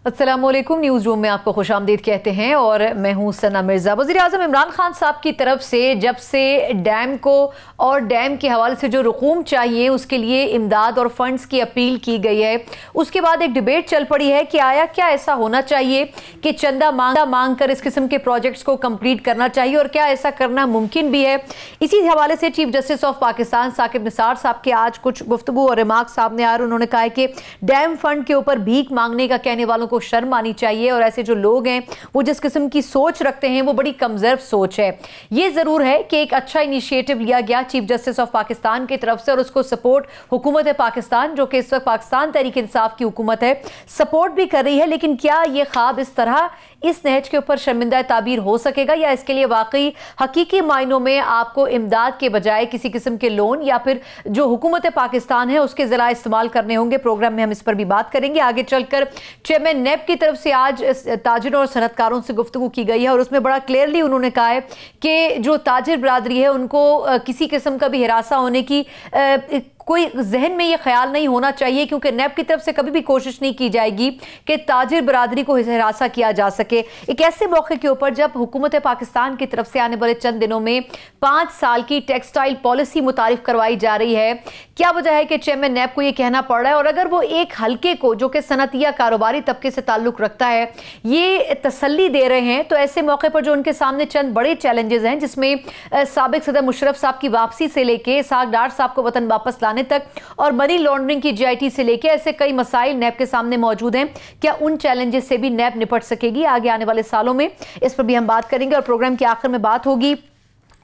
अस्सलामुअलैकुम, news room में आपको खुशामदीद कहते हैं और मैं हूं सना मिर्जा। वज़ीर-ए-आज़म इमरान खान साहब की तरफ से जब से डैम को और डैम के हवाले से जो रकूम चाहिए उसके लिए इमदाद और फंड्स की अपील की गई है, उसके बाद एक डिबेट चल पड़ी है कि आया क्या ऐसा होना चाहिए कि चंदा मांग कर इस किस्म के प्रोजेक्ट्स को कंप्लीट करना चाहिए और क्या ऐसा करना मुमकिन भी है। इसी हवाले से chief justice of Pakistan Saqib Nisar साहब के आज कुछ गुफ्तगू और रिमार्क सामने आ रहे। उन्होंने कहा है कि डैम फंड के ऊपर भीख मांगने का कहने वालों को शर्म आनी चाहिए और ऐसे जो लोग हैं वो जिस किस्म की सोच रखते हैं वो बड़ी कमजोर सोच है। ये जरूर है कि एक अच्छा इनिशिएटिव लिया गया चीफ जस्टिस ऑफ पाकिस्तान की तरफ से और उसको सपोर्ट हुकूमत पाकिस्तान, जो कि इस वक्त पाकिस्तान तहरीक इंसाफ की हुकूमत है, सपोर्ट भी कर रही है। लेकिन क्या ये ख्वाब इस तरह इस नहज के ऊपर शर्मिंदा ताबीर हो सकेगा या इसके लिए वाकई हकीकी मायनों में आपको इमदाद के बजाय किसी किस्म के लोन या फिर जो हुकूमत पाकिस्तान है उसके जरा इस्तेमाल करने होंगे। प्रोग्राम में हम इस पर भी बात करेंगे। आगे चलकर चेयरमैन नेब की तरफ से आज ताजिरों और सनतकारों से गुफ्तगू की गई है और उसमें बड़ा क्लियरली उन्होंने कहा है कि जो ताजिर बरादरी है उनको किसी किस्म का भी हिरासा होने की कोई जहन में ये ख्याल नहीं होना चाहिए, क्योंकि नेब की तरफ से कभी भी कोशिश नहीं की जाएगी कि ताजिर बरादरी को हिरासा किया जा सके। एक ऐसे मौके के ऊपर जब हुकूमत पाकिस्तान की तरफ से आने वाले चंद दिनों में 5 साल की टेक्सटाइल पॉलिसी मुतारिफ करवाई जा रही है, क्या वजह है कि चेयरमैन नेब को यह कहना पड़ रहा है? और अगर वो एक हल्के को जो कि सनअती या कारोबारी तबके से ताल्लुक रखता है ये तसल्ली दे रहे हैं, तो ऐसे मौके पर जो उनके सामने चंद बड़े चैलेंजेस हैं, जिसमें साबिक सदर मुशर्रफ साहब की वापसी से लेके इसहाक डार साहब को वतन वापस तक और मनी लॉन्ड्रिंग की जीआईटी से लेकर ऐसे कई मसाइल नैब के सामने मौजूद हैं, क्या उन चैलेंजेस से भी नैब निपट सकेगी आगे आने वाले सालों में? इस पर भी हम बात करेंगे और प्रोग्राम के आखिर में बात होगी।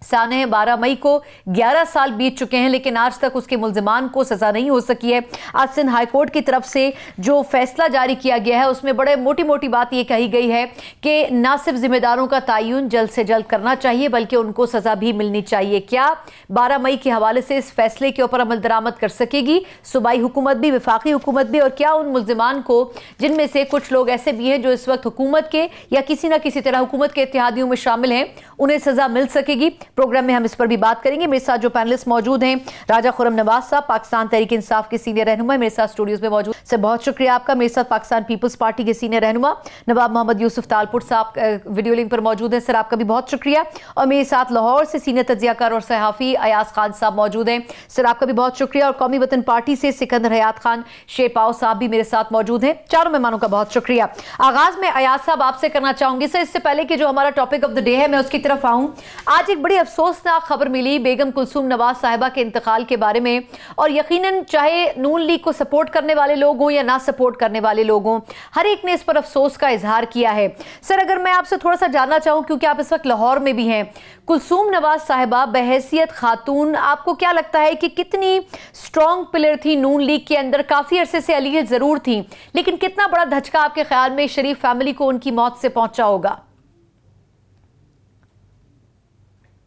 साने 12 मई को 11 साल बीत चुके हैं लेकिन आज तक उसके मुल्जिमान को सजा नहीं हो सकी है। आज सिंध हाई कोर्ट की तरफ से जो फैसला जारी किया गया है उसमें बड़े मोटी मोटी बात यह कही गई है कि ना सिर्फ जिम्मेदारों का तयन जल्द से जल्द करना चाहिए बल्कि उनको सजा भी मिलनी चाहिए। क्या 12 मई के हवाले से इस फैसले के ऊपर अमल दरामद कर सकेगी सूबाई हुकूमत भी, वफाकी हुकूमत भी, और क्या उन मुल्जिमान को जिनमें से कुछ लोग ऐसे भी हैं जो इस वक्त हुकूमत के या किसी ना किसी तरह हुकूमत के इत्तेहादियों में शामिल हैं, उन्हें सजा मिल सकेगी? प्रोग्राम में हम इस पर भी बात करेंगे। मेरे साथ जो पैनलिस्ट मौजूद हैं, राजा खुर्रम नवाज साहब पाकिस्तान तहरीक इंसाफ के सीनियर रहनुमा मेरे साथ स्टूडियोज में मौजूद। सर बहुत शुक्रिया आपका। मेरे साथ पाकिस्तान पीपल्स पार्टी के सीनियर रहनुमा नवाब मोहम्मद यूसुफ तालपुर साहब वीडियो लिंक पर मौजूद हैं, सर आपका भी बहुत शुक्रिया। और मेरे साथ लाहौर से सीनियर तज्जियाकार और सहाफ़ी अयाज खान साहब मौजूद हैं, सर आपका भी बहुत शुक्रिया। और कौमी वतन पार्टी से सिकंदर हयात खान शेपाओ साहब भी मेरे साथ मौजूद हैं। चारों मेहमानों का बहुत शुक्रिया। आगाज में अयाज साहब आपसे करना चाहूंगी। सर इससे पहले कि जो हमारा टॉपिक ऑफ द डे है मैं उसकी तरफ आऊं, आज एक बड़ी अफसोसनाक खबर मिली बेगम कुलसूम नवाज साहिबा के इंतकाल के बारे में, और यकीनन चाहे नून लीग को सपोर्ट करने वाले लोग हों या ना सपोर्ट करने वाले लोग हों, हर एक ने इस पर अफसोस का इजहार किया है। सर अगर मैं आपसे थोड़ा सा जानना चाहूं, क्योंकि आप इस वक्त लाहौर में भी हैं, कुलसूम नवाज साहिबा बहैसियत खातून आपको क्या लगता है कि कितनी स्ट्रॉन्ग पिलर थी नून लीग के अंदर? काफी अरसे से अलीयत जरूर थी लेकिन कितना बड़ा धचका आपके ख्याल में शरीफ फैमिली को उनकी मौत से पहुंचा होगा?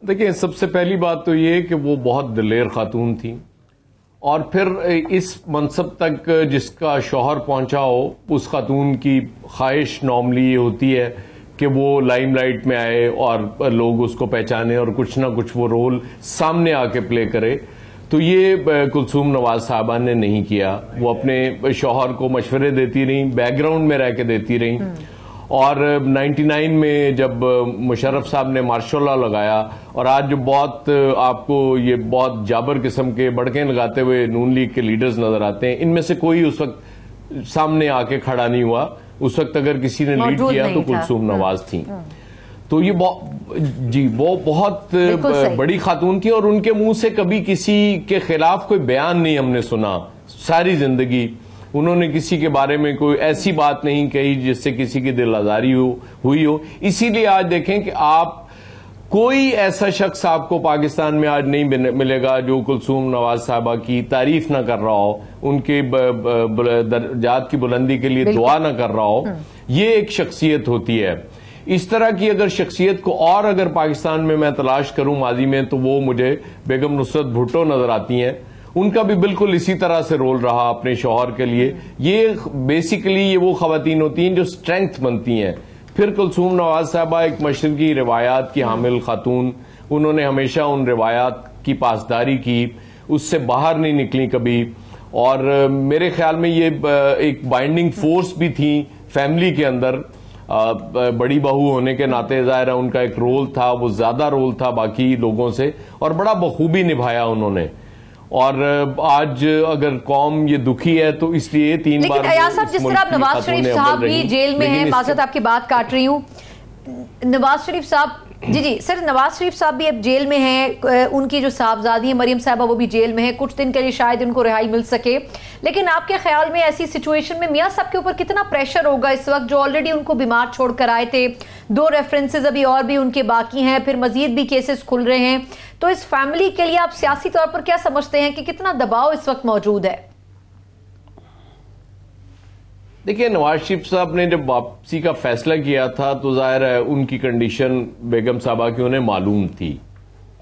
देखिए, सबसे पहली बात तो ये कि वो बहुत दिलेर खातून थी और फिर इस मनसब तक जिसका शौहर पहुंचा हो, उस खातून की ख्वाहिश नॉर्मली ये होती है कि वो लाइमलाइट में आए और लोग उसको पहचाने और कुछ ना कुछ वो रोल सामने आके प्ले करे। तो ये कुलसूम नवाज साहबा ने नहीं किया। वो अपने शौहर को मशवरे देती रहीं, बैकग्राउंड में रह के देती रहीं। और 99 में जब मुशर्रफ साहब ने मार्शल लॉ लगाया और आज जो बहुत आपको ये बहुत जाबर किस्म के बड़के लगाते हुए नून लीग के लीडर्स नजर आते हैं, इनमें से कोई उस वक्त सामने आके खड़ा नहीं हुआ। उस वक्त अगर किसी ने लीड किया तो कुलसूम नवाज थी। तो ये वो बहुत बड़ी खातून थी और उनके मुंह से कभी किसी के खिलाफ कोई बयान नहीं हमने सुना। सारी जिंदगी उन्होंने किसी के बारे में कोई ऐसी बात नहीं कही जिससे किसी की दिल आजारी हुई हो। इसीलिए आज देखें कि आप कोई ऐसा शख्स आपको पाकिस्तान में आज नहीं मिलेगा जो कुलसूम नवाज साहबा की तारीफ ना कर रहा हो, उनके दर्जात की बुलंदी के लिए दुआ ना कर रहा हो। ये एक शख्सियत होती है। इस तरह की अगर शख्सियत को और अगर पाकिस्तान में मैं तलाश करूं माजी में, तो वो मुझे बेगम नुसरत भुट्टो नजर आती हैं। उनका भी बिल्कुल इसी तरह से रोल रहा अपने शौहर के लिए। ये बेसिकली ये वो खवातीन होती हैं जो स्ट्रेंथ बनती हैं। फिर कुलसूम नवाज साहबा एक मशरकी रिवायात की हामिल खातून, उन्होंने हमेशा उन रिवायात की पासदारी की, उससे बाहर नहीं निकली कभी। और मेरे ख्याल में ये एक बाइंडिंग फोर्स भी थी फैमिली के अंदर बड़ी बहू होने के नाते ज़ाहिर है उनका एक रोल था, वो ज्यादा रोल था बाकी लोगों से, और बड़ा बखूबी निभाया उन्होंने। और आज अगर कौम ये दुखी है तो इसलिए 3 बार अयाज साहब, जिस तरह नवाज शरीफ साहब भी जेल में हैं, माजरत आपकी बात काट रही हूँ, नवाज शरीफ साहब जी सर, नवाज शरीफ साहब भी अब जेल में हैं, उनकी जो साहबजादी है मरियम साहबा वो भी जेल में है, कुछ दिन के लिए शायद उनको रिहाई मिल सके, लेकिन आपके ख्याल में ऐसी सिचुएशन में मियां साहब के ऊपर कितना प्रेशर होगा इस वक्त, जो ऑलरेडी उनको बीमार छोड़कर आए थे, 2 रेफरेंसेस अभी और भी उनके बाकी हैं, फिर मजीद भी केसेस खुल रहे हैं, तो इस फैमिली के लिए आप सियासी तौर पर क्या समझते हैं कि कितना दबाव इस वक्त मौजूद है? देखिए, नवाज शरीफ साहब ने जब वापसी का फैसला किया था तो जाहिर है उनकी कंडीशन बेगम साहबा की उन्हें मालूम थी।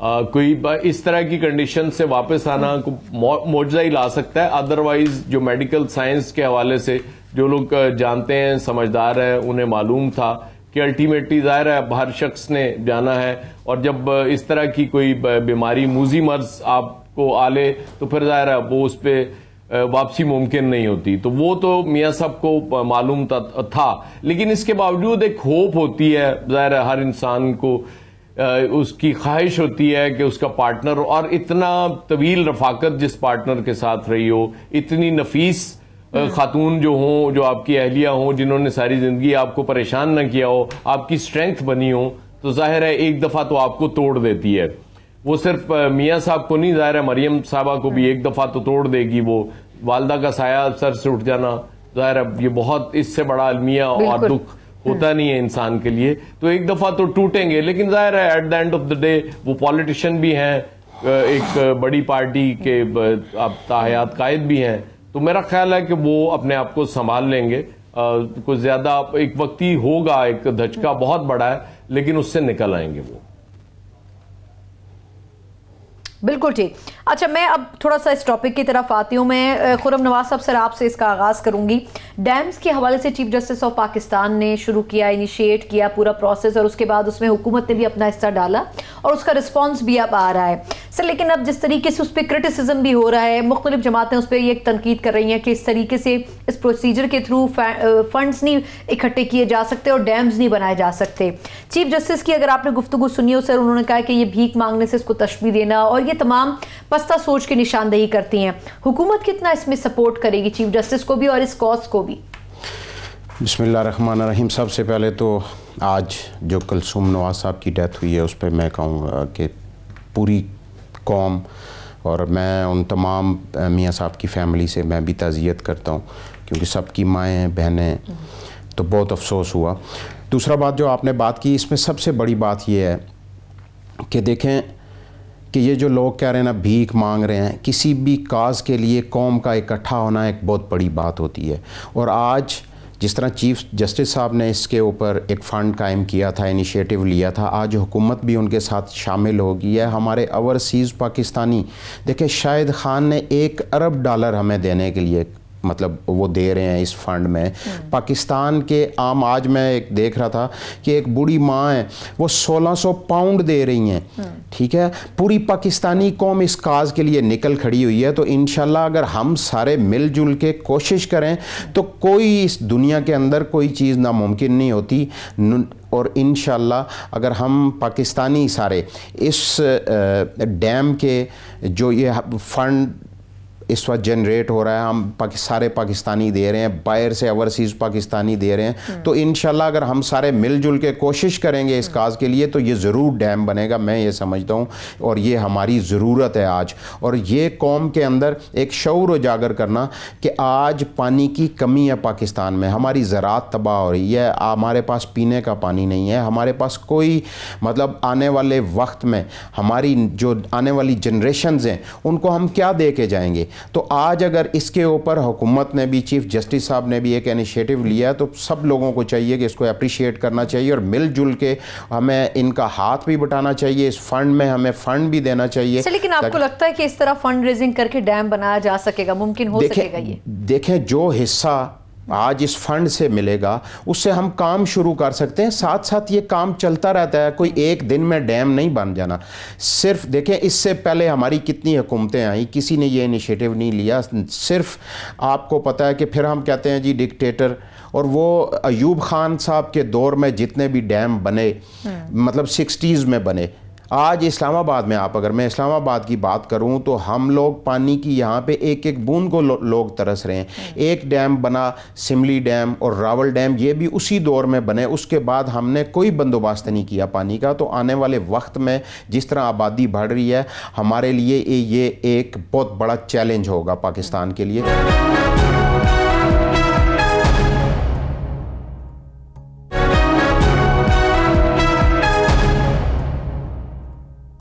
कोई इस तरह की कंडीशन से वापस आना मौजज़ा ही ला सकता है, अदरवाइज जो मेडिकल साइंस के हवाले से जो लोग जानते हैं, समझदार हैं, उन्हें मालूम था कि अल्टीमेटली जाहिर है हर शख्स ने जाना है, और जब इस तरह की कोई बीमारी, मूजी मर्ज आपको आले तो फिर जाहिर है वो उस पर वापसी मुमकिन नहीं होती। तो वो तो मियां साहब को मालूम था, लेकिन इसके बावजूद एक होप होती है, जाहिर है हर इंसान को उसकी ख्वाहिश होती है कि उसका पार्टनर, और इतना तवील रफाकत जिस पार्टनर के साथ रही हो, इतनी नफीस खातून जो हो, जो आपकी अहलिया हो, जिन्होंने सारी जिंदगी आपको परेशान न किया हो, आपकी स्ट्रेंथ बनी हो, तो जाहिर है एक दफा तो आपको तोड़ देती है। वो सिर्फ मियां साहब को नहीं, जाहिर है मरियम साहबा को भी एक दफा तो तोड़ देगी। वो वालदा का साया सर से उठ जाना, जाहिर है ये बहुत इससे बड़ा अलमिया और दुख होता नहीं है इंसान के लिए, तो एक दफा तो टूटेंगे, लेकिन जाहिर है at the end of the day वो पॉलिटिशियन भी हैं, एक बड़ी पार्टी के आप ताहयात कायद भी हैं, तो मेरा ख्याल है कि वो अपने आप को संभाल लेंगे। कुछ ज्यादा एक वक्ती होगा, एक धचका बहुत बड़ा है, लेकिन उससे निकल आएंगे वो। बिल्कुल ठीक। अच्छा, मैं अब थोड़ा सा इस टॉपिक की तरफ आती हूँ। मैं खुर्रम नवाज साहब सर आपसे इसका आगाज़ करूँगी। डैम्स के हवाले से चीफ जस्टिस ऑफ पाकिस्तान ने शुरू किया, इनिशिएट किया पूरा प्रोसेस, और उसके बाद उसमें हुकूमत ने भी अपना हिस्सा डाला और उसका रिस्पॉन्स भी अब आ रहा है सर। लेकिन अब जिस तरीके से उस पर क्रिटिसिज्म भी हो रहा है, मुख्तलिफ जमातें उस पर ये तनकीद कर रही हैं कि इस तरीके से इस प्रोसीजर के थ्रू फंड्स नहीं इकट्ठे किए जा सकते और डैम्स नहीं बनाए जा सकते। चीफ जस्टिस की अगर आपने गुफ्तगू सुनी हो सर, उन्होंने कहा कि ये भीख मांगने से इसको तशबीह देना और ये तमाम पस्ता सोच की निशानदेही करती हैं। हुकूमत कितना इसमें सपोर्ट करेगी चीफ जस्टिस को भी और इस कॉज को भी? बिस्मिल्लाहिर्रहमानिर्रहीम। सबसे पहले तो आज जो कुलसूम नवाज साहब की डेथ हुई है उस पर मैं कहूँगा कि पूरी कौम और मैं उन तमाम मियाँ साहब की फैमिली से मैं भी ताज़ियत करता हूँ, क्योंकि सबकी माएँ बहनें, तो बहुत अफसोस हुआ। दूसरा बात जो आपने बात की, इसमें सबसे बड़ी बात यह है कि देखें कि ये जो लोग कह रहे हैं ना भीख मांग रहे हैं, किसी भी काज के लिए कौम का इकट्ठा होना एक बहुत बड़ी बात होती है। और आज जिस तरह चीफ जस्टिस साहब ने इसके ऊपर एक फ़ंड कायम किया था, इनिशिएटिव लिया था, आज हुकूमत भी उनके साथ शामिल हो गई है। हमारे ओवरसीज़ पाकिस्तानी, देखिए शाहिद ख़ान ने $1 अरब हमें देने के लिए, मतलब वो दे रहे हैं इस फंड में। पाकिस्तान के आम, आज मैं एक देख रहा था कि एक बूढ़ी माँ है, वो 1600 पाउंड दे रही हैं। ठीक है, पूरी पाकिस्तानी कौम इस काज के लिए निकल खड़ी हुई है। तो इंशाल्लाह अगर हम सारे मिलजुल के कोशिश करें तो कोई इस दुनिया के अंदर कोई चीज़ नामुमकिन नहीं होती। और इंशाल्लाह अगर हम पाकिस्तानी सारे इस डैम के जो ये फंड इस वक्त जनरेट हो रहा है, हम सारे पाकिस्तानी दे रहे हैं, बाहर से ओवरसीज़ पाकिस्तानी दे रहे हैं, तो इंशाल्लाह अगर हम सारे मिलजुल के कोशिश करेंगे इस काज के लिए तो ये ज़रूर डैम बनेगा, मैं ये समझता हूँ। और ये हमारी ज़रूरत है आज। और ये कौम के अंदर एक शऊर उजागर करना कि आज पानी की कमी है पाकिस्तान में, हमारी ज़राअत तबाह हो रही है, हमारे पास पीने का पानी नहीं है, हमारे पास कोई, मतलब आने वाले वक्त में हमारी जो आने वाली जनरेशन्स हैं उनको हम क्या दे के जाएंगे। तो आज अगर इसके ऊपर हुकूमत ने भी, चीफ जस्टिस साहब ने भी एक इनिशिएटिव लिया, तो सब लोगों को चाहिए कि इसको अप्रिशिएट करना चाहिए और मिलजुल के हमें इनका हाथ भी बटाना चाहिए, इस फंड में हमें फंड भी देना चाहिए। लेकिन आपको लगता है कि इस तरह फंड रेजिंग करके डैम बनाया जा सकेगा, मुमकिन हो सकेगा ये? देखें जो हिस्सा आज इस फंड से मिलेगा, उससे हम काम शुरू कर सकते हैं। साथ साथ ये काम चलता रहता है, कोई एक दिन में डैम नहीं बन जाना। सिर्फ देखें, इससे पहले हमारी कितनी हुकूमतें आई, किसी ने ये इनिशिएटिव नहीं लिया। सिर्फ आपको पता है कि फिर हम कहते हैं जी डिक्टेटर, और वो अयूब खान साहब के दौर में जितने भी डैम बने, मतलब 60s में बने, आज इस्लामाबाद में, आप अगर मैं इस्लामाबाद की बात करूं तो हम लोग पानी की यहाँ पे एक एक बूंद को लोग तरस रहे हैं। एक डैम बना सिमली डैम और रावल डैम, ये भी उसी दौर में बने। उसके बाद हमने कोई बंदोबस्त नहीं किया पानी का। तो आने वाले वक्त में जिस तरह आबादी बढ़ रही है, हमारे लिए ये एक बहुत बड़ा चैलेंज होगा पाकिस्तान के लिए।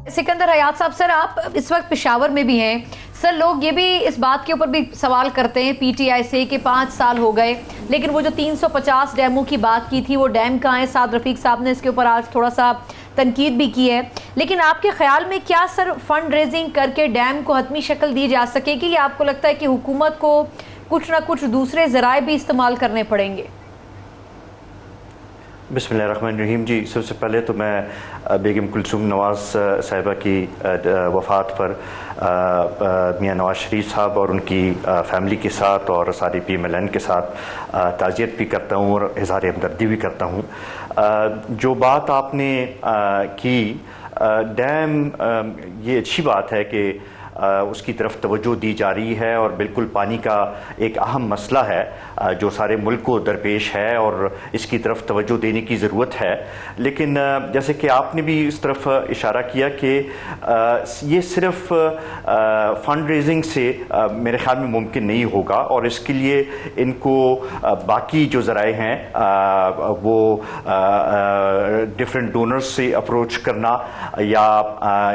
सिकंदर हयात साहब, सर आप इस वक्त पेशावर में भी हैं। सर, लोग ये भी इस बात के ऊपर भी सवाल करते हैं पीटीआई से कि 5 साल हो गए, लेकिन वो जो 350 डैमों की बात की थी, वो डैम कहाँ है? साद रफीक साहब ने इसके ऊपर आज थोड़ा सा तनकीद भी की है। लेकिन आपके ख्याल में क्या सर फंड रेजिंग करके डैम को हतमी शक्ल दी जा सकेगी, या आपको लगता है कि हुकूमत को कुछ ना कुछ दूसरे ज़राए भी इस्तेमाल करने पड़ेंगे? बिस्मिल्लाहिर्रहमानिर्रहीम जी, सबसे पहले तो मैं बेगम कुलसूम नवाज़ साहिबा की वफ़ात पर मियाँ नवाज़ शरीफ साहब और उनकी फ़ैमिली के साथ और सारी PMLN के साथ ताज़ियत भी करता हूँ और इज़हार हमदर्दी भी करता हूँ। जो बात आपने की डैम, ये अच्छी बात है कि उसकी तरफ तवज्जो दी जा रही है और बिल्कुल पानी का एक अहम मसला है जो सारे मुल्क को दरपेश है और इसकी तरफ तवज्जो देने की ज़रूरत है। लेकिन जैसे कि आपने भी इस तरफ इशारा किया कि ये सिर्फ फ़ंड रेजिंग से मेरे ख्याल में मुमकिन नहीं होगा, और इसके लिए इनको बाकी जो ज़राए हैं वो डिफरेंट डोनर्स से अप्रोच करना या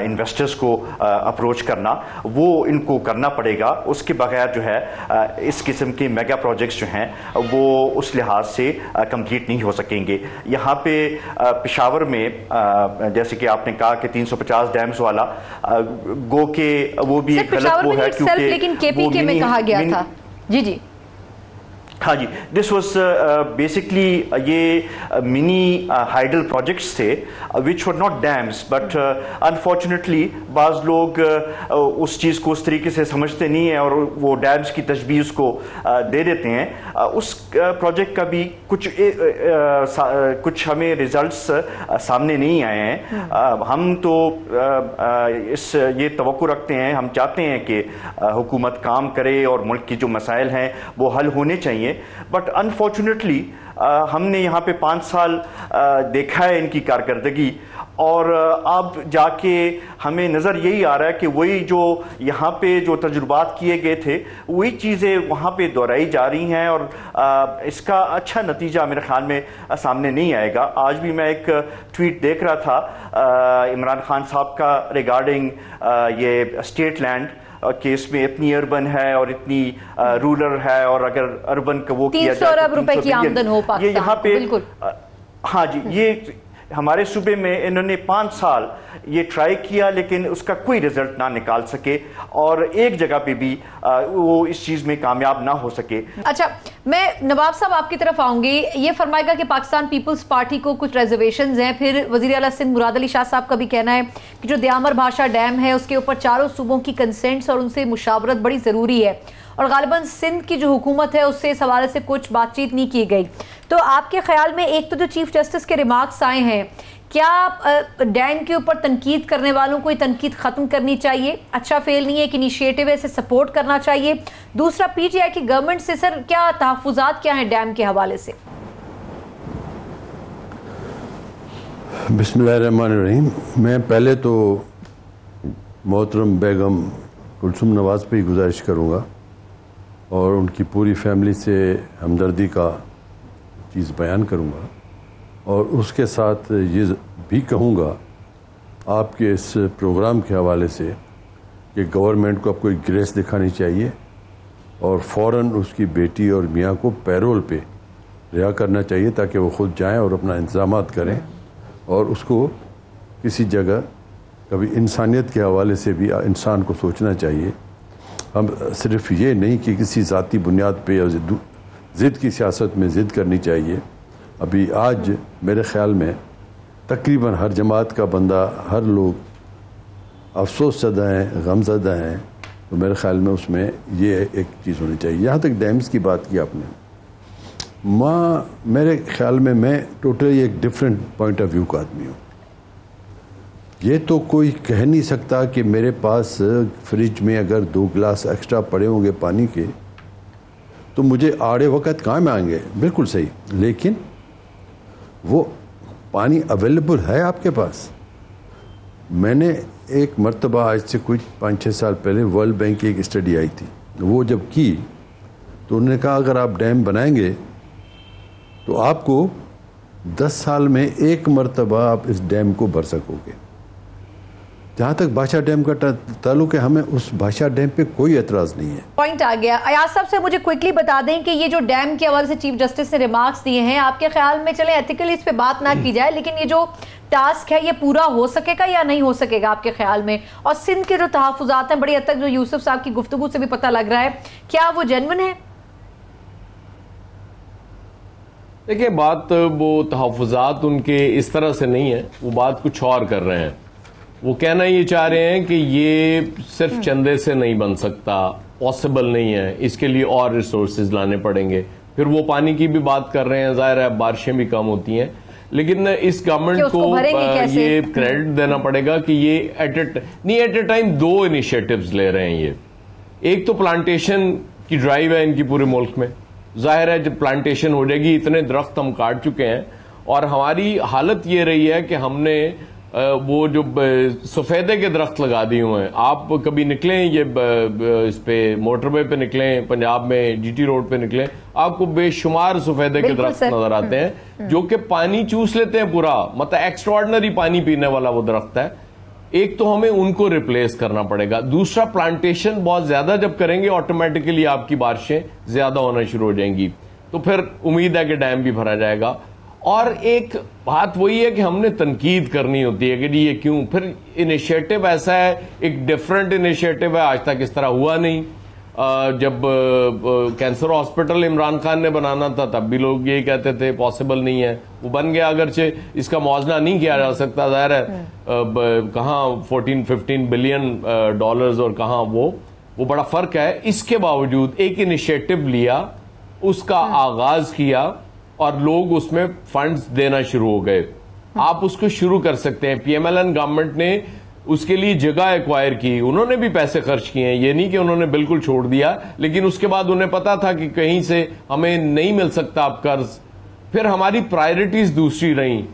इन्वेस्टर्स को अप्रोच करना, वो इनको करना पड़ेगा। उसके बगैर जो है इस किस्म के मेगा प्रोजेक्ट्स जो हैं वो उस लिहाज से कंप्लीट नहीं हो सकेंगे। यहाँ पे पेशावर में जैसे कि आपने कहा कि 350 डैम्स वाला गो के वो भी एक गलत वो है, क्योंकि लेकिन KPK में कहा गया था। जी जी, हाँ जी, दिस वॉज बेसिकली ये मिनी हाइडल प्रोजेक्ट्स थे which were not dams, but unfortunately बाज़ लोग उस चीज़ को उस तरीके से समझते नहीं हैं और वो डैम्स की तशबीह उसको दे देते हैं। उस प्रोजेक्ट का भी कुछ हमें रिजल्ट्स सामने नहीं आए हैं। हम तो ये तवक्को रखते हैं, हम चाहते हैं कि हुकूमत काम करे और मुल्क की जो मसाइल हैं वो हल होने चाहिए, बट अनफॉर्चुनेटली हमने यहाँ पे 5 साल देखा है इनकी कारकर्दगी, और अब जाके हमें नज़र यही आ रहा है कि वही जो यहाँ पे जो तजुर्बात किए गए थे वही चीज़ें वहाँ पे दोहराई जा रही हैं, और इसका अच्छा नतीजा मेरे ख्याल में सामने नहीं आएगा। आज भी मैं एक ट्वीट देख रहा था इमरान खान साहब का रिगार्डिंग ये स्टेट लैंड केस में इतनी अर्बन है और इतनी रूरल है, और अगर अर्बन का वो किया जाए 300 अरब रुपए की आमदन हो पाकिस्तान, ये यहाँ पे बिल्कुल। हाँ जी, ये हमारे सूबे में इन्होंने 5 साल ये ट्राई किया लेकिन उसका कोई रिजल्ट ना निकाल सके, और एक जगह पे भी वो इस चीज़ में कामयाब ना हो सके। अच्छा, मैं नवाब साहब आपकी तरफ आऊंगी। ये फरमाएगा कि पाकिस्तान पीपल्स पार्टी को कुछ रिजर्वेशंस हैं। फिर वज़ीर आला सिंध मुराद अली शाह साहब का भी कहना है कि जो दयामर भाषा डैम है उसके ऊपर चारों सूबों की कंसेंट्स और उनसे मुशावरत बड़ी ज़रूरी है, और गालिबन सिंध की जो हुकूमत है उससे इस हवाले से कुछ बातचीत नहीं की गई। तो आपके ख्याल में, एक तो जो चीफ जस्टिस के रिमार्क्स आए हैं, क्या डैम के ऊपर तनकीद करने वालों को ये तनकीद ख़त्म करनी चाहिए? अच्छा फेल नहीं है, एक इनिशिएटिव है, इसे सपोर्ट करना चाहिए। दूसरा, PTI की गवर्नमेंट से सर क्या तहफ़्फ़ुज़ात क्या हैं डैम के हवाले से? बिस्मिल्लाहिर्रहमानिर्रहीम। मैं पहले तो मोहतरम बेगम कुलसूम नवाज़ पे ही गुजारिश करूँगा और उनकी पूरी फैमिली से हमदर्दी का चीज़ बयान करूँगा, और उसके साथ ये भी कहूँगा आपके इस प्रोग्राम के हवाले से कि गवर्नमेंट को आपको एक ग्रेस दिखानी चाहिए और फ़ौरन उसकी बेटी और मियाँ को पैरोल पे रिहा करना चाहिए ताकि वो ख़ुद जाएं और अपना इंतज़ामात करें, और उसको किसी जगह कभी इंसानियत के हवाले से भी इंसान को सोचना चाहिए। हम सिर्फ ये नहीं कि किसी ज़ाती बुनियाद पे या ज़िद की सियासत में ज़िद करनी चाहिए। अभी आज मेरे ख़्याल में तकरीबन हर जमात का बंदा, हर लोग अफसोस ज़दा हैं, गमज़दा हैं, तो मेरे ख़्याल में उसमें ये एक चीज़ होनी चाहिए। यहाँ तक डैम्स की बात की आपने, मेरे ख्याल में मैं टोटली एक डिफरेंट पॉइंट ऑफ व्यू का आदमी हूँ। ये तो कोई कह नहीं सकता कि मेरे पास फ्रिज में अगर 2 गिलास एक्स्ट्रा पड़े होंगे पानी के तो मुझे आड़े वक़्त कहाँ में आएंगे, बिल्कुल सही, लेकिन वो पानी अवेलेबल है आपके पास। मैंने एक मर्तबा आज से कुछ 5-6 साल पहले वर्ल्ड बैंक की एक स्टडी आई थी, वो जब की तो उन्होंने कहा अगर आप डैम बनाएंगे तो आपको 10 साल में 1 मर्तबा आप इस डैम को भर सकोगे। जहाँ तक बादशाह डैम का ताल्लुक है, हमें उस बादशाह डैम पे कोई एतराज़ नहीं है। पॉइंट आ गया। अयाज साहब से मुझे क्विकली बता दें कि ये जो डैम के हवाले से चीफ जस्टिस ने रिमार्क्स दिए हैं, आपके ख्याल में, चले एथिकली इस पे बात ना की जाए, लेकिन ये जो टास्क है ये पूरा हो सकेगा या नहीं हो सकेगा आपके ख्याल में? और सिंध के जो तहफ़्फ़ुज़ात हैं बड़ी हद तक, जो यूसुफ साहब की गुफ्तगू से भी पता लग रहा है, क्या वो जेन्युइन है? देखिए, बात वो तहफ़्फ़ुज़ात उनके इस तरह से नहीं है, वो बात कुछ और कर रहे हैं। वो कहना ये चाह रहे हैं कि ये सिर्फ चंदे से नहीं बन सकता, पॉसिबल नहीं है, इसके लिए और रिसोर्सेज लाने पड़ेंगे। फिर वो पानी की भी बात कर रहे हैं, जाहिर है बारिशें भी कम होती हैं, लेकिन इस गवर्नमेंट को ये क्रेडिट देना पड़ेगा कि ये एट ए टाइम 2 इनिशिएटिव्स ले रहे हैं। ये एक तो प्लांटेशन की ड्राइव है इनकी पूरे मुल्क में। जाहिर है जब प्लांटेशन हो जाएगी, इतने दरख्त हम काट चुके हैं और हमारी हालत ये रही है कि हमने वो जो सफेदे के दरख्त लगा दिए हुए हैं। आप कभी निकलें ये इस पे मोटरवे पे निकलें, पंजाब में जीटी रोड पे निकलें, आपको बेशुमार सफेदे के दरख्त नजर आते हैं जो कि पानी चूस लेते हैं पूरा, मतलब एक्स्ट्राऑर्डिनरी पानी पीने वाला वो दरख्त है। एक तो हमें उनको रिप्लेस करना पड़ेगा, दूसरा प्लांटेशन बहुत ज्यादा जब करेंगे ऑटोमेटिकली आपकी बारिशें ज्यादा होना शुरू हो जाएंगी, तो फिर उम्मीद है कि डैम भी भरा जाएगा। और एक बात वही है कि हमने तनकीद करनी होती है कि जी ये क्यों, फिर इनिशिएटिव ऐसा है, एक डिफरेंट इनिशिएटिव है, आज तक इस तरह हुआ नहीं। जब कैंसर हॉस्पिटल इमरान खान ने बनाना था तब भी लोग यही कहते थे पॉसिबल नहीं है, वो बन गया, अगरचे इसका मौजना नहीं किया जा सकता, जाहिर है कहाँ 14-15 बिलियन डॉलर्स और कहाँ वो बड़ा फर्क है। इसके बावजूद एक इनिशिएटिव लिया, उसका आगाज किया और लोग उसमें फंड्स देना शुरू हो गए। आप उसको शुरू कर सकते हैं। पीएमएलएन गवर्नमेंट ने उसके लिए जगह एक्वायर की, उन्होंने भी पैसे खर्च किए हैं, ये नहीं कि उन्होंने बिल्कुल छोड़ दिया, लेकिन उसके बाद उन्हें पता था कि कहीं से हमें नहीं मिल सकता अब कर्ज। फिर हमारी प्रायोरिटीज दूसरी रही,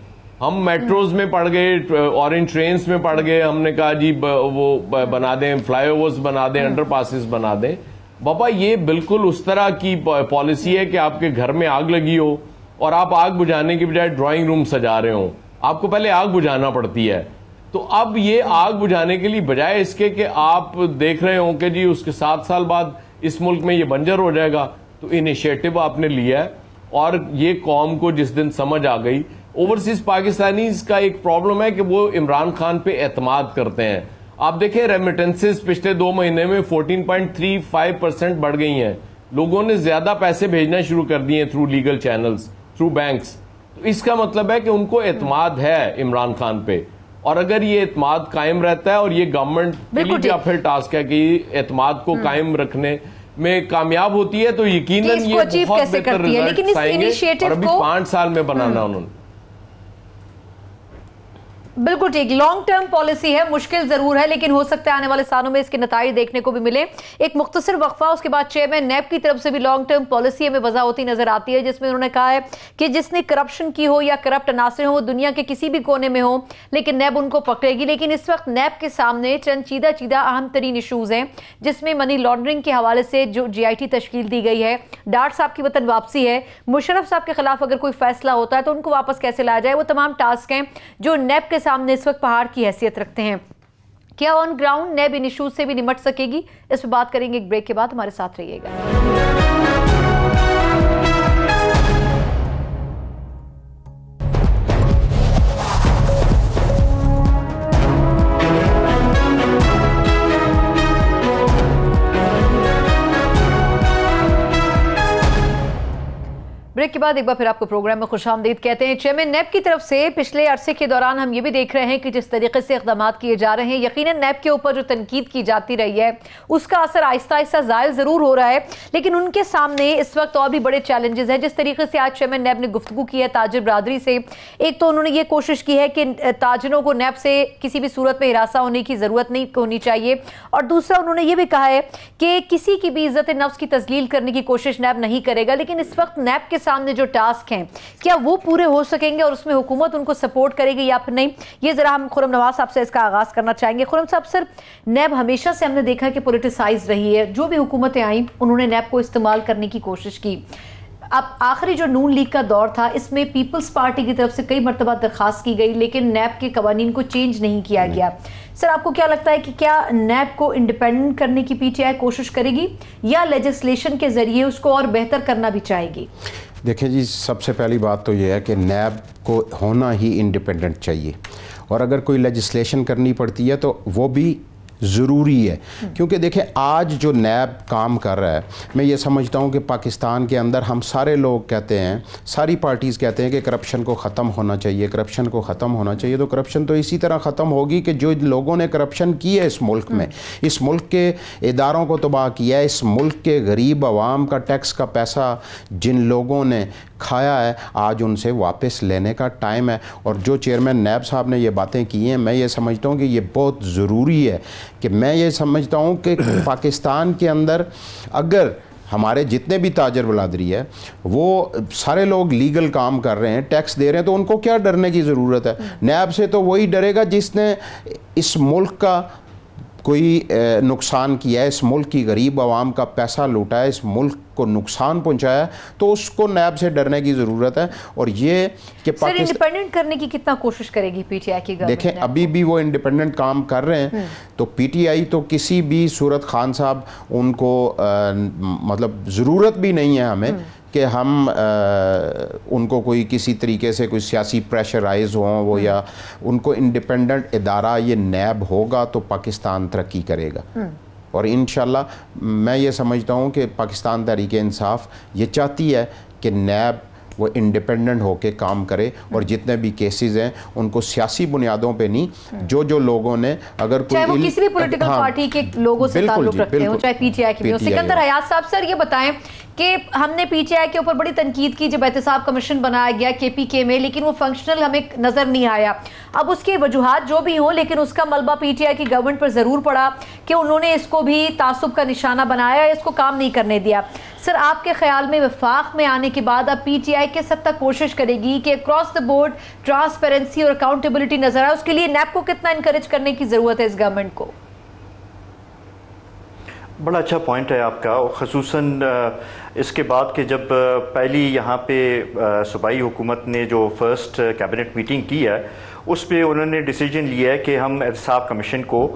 हम मेट्रोज में पड़ गए, ऑरेंज ट्रेन्स में पड़ गए, हमने कहा जी वो बना दें, फ्लाईओवर्स बना दें, अंडरपासेस बना दें। बाबा ये बिल्कुल उस तरह की पॉलिसी है कि आपके घर में आग लगी हो और आप आग बुझाने की बजाय ड्राइंग रूम सजा रहे हो, आपको पहले आग बुझाना पड़ती है। तो अब ये आग बुझाने के लिए बजाय इसके कि आप देख रहे हो कि जी उसके 7 साल बाद इस मुल्क में ये बंजर हो जाएगा, तो इनिशिएटिव आपने लिया है। और ये कौम को जिस दिन समझ आ गई, ओवरसीज पाकिस्तानीज का एक प्रॉब्लम है कि वो इमरान खान पे एतमाद करते हैं। आप देखें रेमिटेंसेस पिछले 2 महीने में 14.35% बढ़ गई हैं। लोगों ने ज्यादा पैसे भेजना शुरू कर दिए through legal channels, through banks. तो इसका मतलब है कि उनको एतमाद है इमरान खान पे, और अगर ये एतमाद कायम रहता है और ये गवर्नमेंट के लिए भी फिर टास्क है कि एतमाद को कायम रखने में कामयाब होती है, तो यकीनन ये बहुत बेहतर रिजल्ट आएंगे। और अभी 5 साल में बनाना उन्होंने। बिल्कुल ठीक, लॉन्ग टर्म पॉलिसी है, मुश्किल जरूर है, लेकिन हो सकता है आने वाले सालों में इसके नताइज देखने को भी मिले। एक मुख्तसर वक्फा, उसके बाद चेयरमैन नैब की तरफ से भी लॉन्ग टर्म पॉलिसी हमें वजह होती नजर आती है, जिसमें उन्होंने कहा है कि जिसने करप्शन की हो या करप्ट अनासर हो, दुनिया के किसी भी कोने में हो, लेकिन नैब उनको पकड़ेगी। लेकिन इस वक्त नैब के सामने चंद चीदा अहम तरीन इशूज हैं, जिसमें मनी लॉन्ड्रिंग के हवाले से जो GIT तश्कील दी गई है, डार्ट साहब की वतन वापसी है, मुशर्रफ साहब के खिलाफ अगर कोई फैसला होता है तो उनको वापस कैसे लाया जाए, वो तमाम टास्क हैं जो नैब के सामने इस वक्त पहाड़ की हैसियत रखते हैं। क्या ऑन ग्राउंड नैब इन इश्यूज से भी निपट सकेगी? इस पर बात करेंगे एक ब्रेक के बाद, हमारे साथ रहिएगा। ब्रेक के बाद एक बार फिर आपको प्रोग्राम में खुशामदीद कहते हैं। चेयरमैन नैब की तरफ से पिछले अरसे के दौरान हम ये भी देख रहे हैं कि जिस तरीके से इक़दाम किए जा रहे हैं, यकीनन नैब के ऊपर जो तनकीद की जाती रही है उसका असर आहिस्ता आहिस्ता ज़ाहिर ज़रूर हो रहा है, लेकिन उनके सामने इस वक्त और भी बड़े चैलेंजेस हैं। जिस तरीके से आज चेयरमैन नैब ने गुफ्तगू की है ताजिर बरादरी से, एक तो उन्होंने ये कोशिश की है कि ताजिरों को नैब से किसी भी सूरत में हिरासा होने की ज़रूरत नहीं होनी चाहिए, और दूसरा उन्होंने ये भी कहा है कि किसी की भी इज्जत नफ्स की तस्लील करने की कोशिश नैब नहीं करेगा। लेकिन इस वक्त नैब के सामने जो टास्क हैं क्या वो पूरे हो सकेंगे और उसमें हुकूमत उनको सपोर्ट करेगी या फिर नहीं, ये जरा हम खुर्रम नवाज साहब से इसका आगाज करना चाहेंगे। खुर्रम साहब, सर नैब हमेशा से हमने देखा कि पॉलिटिसाइज रही है, जो भी हुकूमतें आई उन्होंने नैब को इस्तेमाल करने की कोशिश की। अब आखिरी जो नून लीग का दौर था इसमें पीपल्स पार्टी की तरफ से कई मरतबा दरखास्त की गई, लेकिन नैब के कवानीन को चेंज नहीं किया गया। सर आपको क्या लगता है कि क्या नैब को इंडिपेंडेंट करने की पीटीआई कोशिश करेगी या लेजिस्लेशन के जरिए उसको और बेहतर करना भी चाहेगी? देखिए जी, सबसे पहली बात तो ये है कि नैब को होना ही इंडिपेंडेंट चाहिए, और अगर कोई लेजिस्लेशन करनी पड़ती है तो वो भी ज़रूरी है। क्योंकि देखें आज जो नैब काम कर रहा है, मैं ये समझता हूँ कि पाकिस्तान के अंदर हम सारे लोग कहते हैं, सारी पार्टीज़ कहते हैं कि करप्शन को ख़त्म होना चाहिए, करप्शन को ख़त्म होना चाहिए। तो करप्शन तो इसी तरह ख़त्म होगी कि जो लोगों ने करप्शन की है इस मुल्क में, इस मुल्क के इदारों को तबाह किया है, इस मुल्क के गरीब आवाम का टैक्स का पैसा जिन लोगों ने खाया है, आज उनसे वापस लेने का टाइम है। और जो चेयरमैन नैब साहब ने ये बातें की हैं, मैं ये समझता हूँ कि ये बहुत ज़रूरी है। कि मैं ये समझता हूँ कि पाकिस्तान के अंदर अगर हमारे जितने भी ताजर बरादरी है वो सारे लोग लीगल काम कर रहे हैं, टैक्स दे रहे हैं, तो उनको क्या डरने की ज़रूरत है? नैब से तो वही डरेगा जिसने इस मुल्क का कोई नुकसान किया है, इस मुल्क की गरीब आवाम का पैसा लूटा है, इस मुल्क को नुकसान पहुंचाया, तो उसको नैब से डरने की ज़रूरत है। और ये कि सर इंडिपेंडेंट करने की कितना कोशिश करेगी पीटीआई की गवर्नमेंट? देखें अभी भी वो इंडिपेंडेंट काम कर रहे हैं, तो पीटीआई तो किसी भी सूरत खान साहब उनको मतलब ज़रूरत भी नहीं है हमें कि हम उनको कोई किसी तरीके से कोई सियासी प्रेशराइज हों वो, या उनको इंडिपेंडेंट इदारा ये नैब होगा तो पाकिस्तान तरक्की करेगा। और इंशाल्लाह मैं ये समझता हूँ कि पाकिस्तान तहरीक इंसाफ ये चाहती है कि नैब वो इंडिपेंडेंट होके काम करे, और जितने भी केसेस हैं उनको सियासी बुनियादों पे नहीं, जो लोगों ने अगर चाहे वो किसी भी पॉलिटिकल पार्टी के लोगों से ताल्लुक रखते हो, चाहे पीटीआई की भी हो। सिकंदर हयात साहब, सर ये बताएं कि हमने पीटीआई के ऊपर बड़ी तनकीद की जब एहतसाब कमीशन बनाया गया केपीके में, लेकिन वो फंक्शनल हमें नजर नहीं आया। अब उसकी वजूहात जो भी हों, लेकिन उसका मलबा पीटीआई की गवर्नमेंट पर जरूर पड़ा कि उन्होंने इसको भी तासुब का निशाना बनाया, इसको काम नहीं करने दिया। सर आपके ख्याल में वफाक में आने के बाद अब पीटीआई किस हद तक कोशिश करेगी कि अक्रॉस द बोर्ड ट्रांसपेरेंसी और अकाउंटेबिलिटी नजर आए? उसके लिए नैब को कितना इनकरेज करने की जरूरत है इस गवर्नमेंट को? बड़ा अच्छा पॉइंट है आपका, और ख़ुसूसन इसके बाद कि जब पहली यहाँ पे सूबाई हुकूमत ने जो फर्स्ट कैबिनेट मीटिंग की है उस पर उन्होंने डिसीजन लिया है कि हम एहतसाब कमीशन को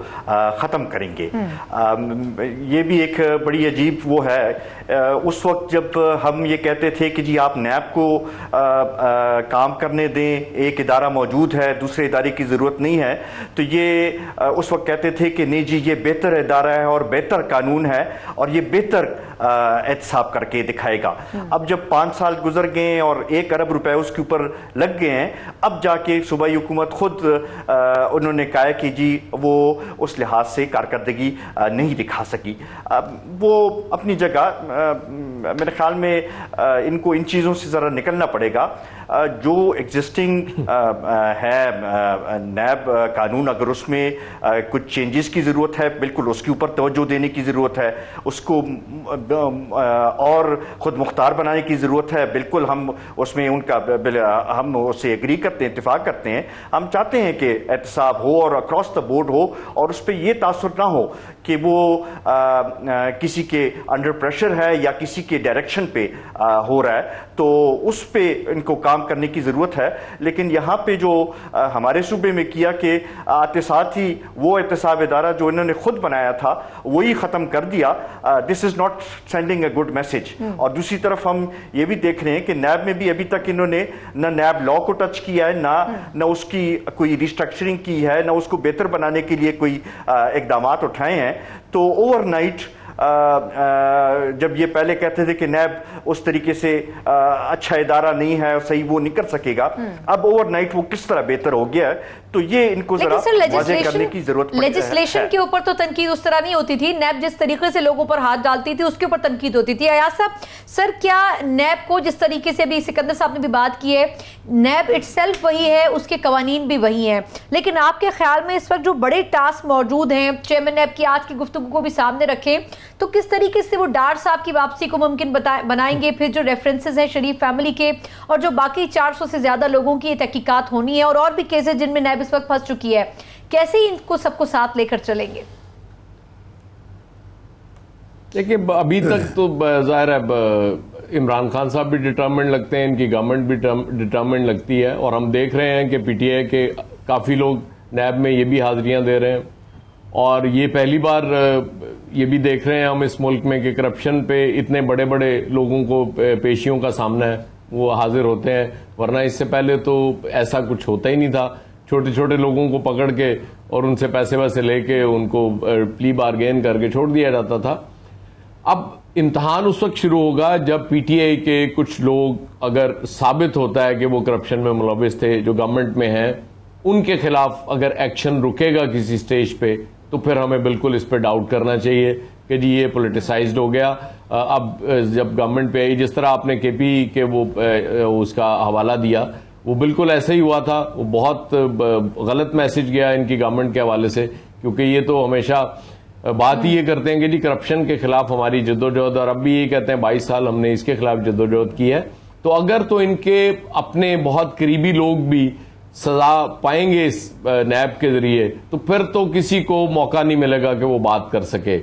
ख़त्म करेंगे। ये भी एक बड़ी अजीब वो है। उस वक्त जब हम ये कहते थे कि जी आप नैब को काम करने दें, एक इदारा मौजूद है, दूसरे इदारे की ज़रूरत नहीं है, तो ये उस वक्त कहते थे कि नहीं जी ये बेहतर इदारा है और बेहतर कानून है और ये बेहतर एहतसाब करके दिखाएगा। अब जब 5 साल गुजर गए और 1 अरब रुपए उसके ऊपर लग गए हैं, अब जाके सूबाई हुकूमत खुद उन्होंने कहा कि जी वो उस लिहाज से कारकर्दगी नहीं दिखा सकी। वो अपनी जगह मेरे ख्याल में इनको इन चीज़ों से ज़रा निकलना पड़ेगा। जो एग्जिस्टिंग है नैब कानून, अगर उसमें कुछ चेंजेस की ज़रूरत है बिल्कुल उसके ऊपर तवज्जो देने की ज़रूरत है, उसको और ख़ुद मुख्तार बनाने की ज़रूरत है। बिल्कुल हम उसमें हम उससे एग्री करते हैं, इत्तेफाक करते हैं। हम चाहते हैं कि एहतसाब हो और अक्रॉस द बोर्ड हो और उस पर यह तासुर ना हो कि वो किसी के अंडर प्रेशर है या किसी के डायरेक्शन पे हो रहा है, तो उस पे इनको काम करने की ज़रूरत है। लेकिन यहाँ पे जो हमारे सूबे में किया कि आते साथ ही वो एहतसाब इदारा जो इन्होंने खुद बनाया था वही ख़त्म कर दिया, this is not sending a good message. और दूसरी तरफ हम ये भी देख रहे हैं कि नैब में भी अभी तक इन्होंने न नैब लॉ को टच किया है, न उसकी कोई रिस्ट्रक्चरिंग की है, न उसको बेहतर बनाने के लिए कोई इकदाम उठाए हैं। तो ओवरनाइट जब ये पहले कहते थे कि नैब उस तरीके से अच्छा इदारा नहीं है और सही वो नहीं कर सकेगा, अब ओवरनाइट वो किस तरह बेहतर हो गया है, तो ये इनको जरा वाज़ेह करने की जरूरत है। लेजिस्लेशन के ऊपर तो तनकीद उस तरह नहीं होती थी, नैब जिस तरीके से लोगों पर हाथ डालती थी उसके ऊपर तनकीद होती थी। अयाज साहब, सर क्या नैब को जिस तरीके से अभी सिकंदर साहब ने भी बात की है, नैब इटसेल्फ वही है, उसके कवानीन भी वही हैं, लेकिन आपके ख्याल में इस वक्त जो बड़े टास्क मौजूद हैं, चेयरमैन नैब की आज की गुफ्तगू को भी सामने रखें, तो किस तरीके से वो डार साहब की वापसी को मुमकिन बनाएंगे? फिर जो रेफरेंसेस हैं शरीफ फैमिली के और जो बाकी 400 से ज्यादा लोगों की तहकीकात होनी है और भी केसेस जिनमें नैब इस वक्त फंस चुकी है, कैसे इनको सबको साथ लेकर चलेंगे? देखिए, अभी तक तो जाहिर है इमरान खान साहब भी डिटर्मिनेंट लगते हैं, इनकी गवर्नमेंट भी डिटर्मिनेंट लगती है, और हम देख रहे हैं कि पीटीआई के काफ़ी लोग नैब में ये भी हाजिरियां दे रहे हैं, और ये पहली बार ये भी देख रहे हैं हम इस मुल्क में कि करप्शन पे इतने बड़े बड़े लोगों को पेशियों का सामना है, वो हाजिर होते हैं, वरना इससे पहले तो ऐसा कुछ होता ही नहीं था। छोटे छोटे लोगों को पकड़ के और उनसे पैसे वैसे लेके उनको प्ली बारगेन करके छोड़ दिया जाता था। अब इम्तहान उस वक्त शुरू होगा जब पीटीआई के कुछ लोग अगर साबित होता है कि वो करप्शन में मुलविस थे, जो गवर्नमेंट में हैं, उनके खिलाफ अगर एक्शन रुकेगा किसी स्टेज पे, तो फिर हमें बिल्कुल इस पे डाउट करना चाहिए कि जी ये पॉलिटिसाइज्ड हो गया। अब जब गवर्नमेंट पे आई, जिस तरह आपने केपी के वो उसका हवाला दिया, वो बिल्कुल ऐसे ही हुआ था, वो बहुत गलत मैसेज गया इनकी गवर्नमेंट के हवाले से, क्योंकि ये तो हमेशा बात ही ये करते हैं कि जी करप्शन के खिलाफ हमारी जद्दोजहद, और अब भी ये कहते हैं 22 साल हमने इसके खिलाफ जद्दोजहद की है। तो अगर तो इनके अपने बहुत करीबी लोग भी सजा पाएंगे इस नैब के जरिए, तो फिर तो किसी को मौका नहीं मिलेगा कि वो बात कर सके।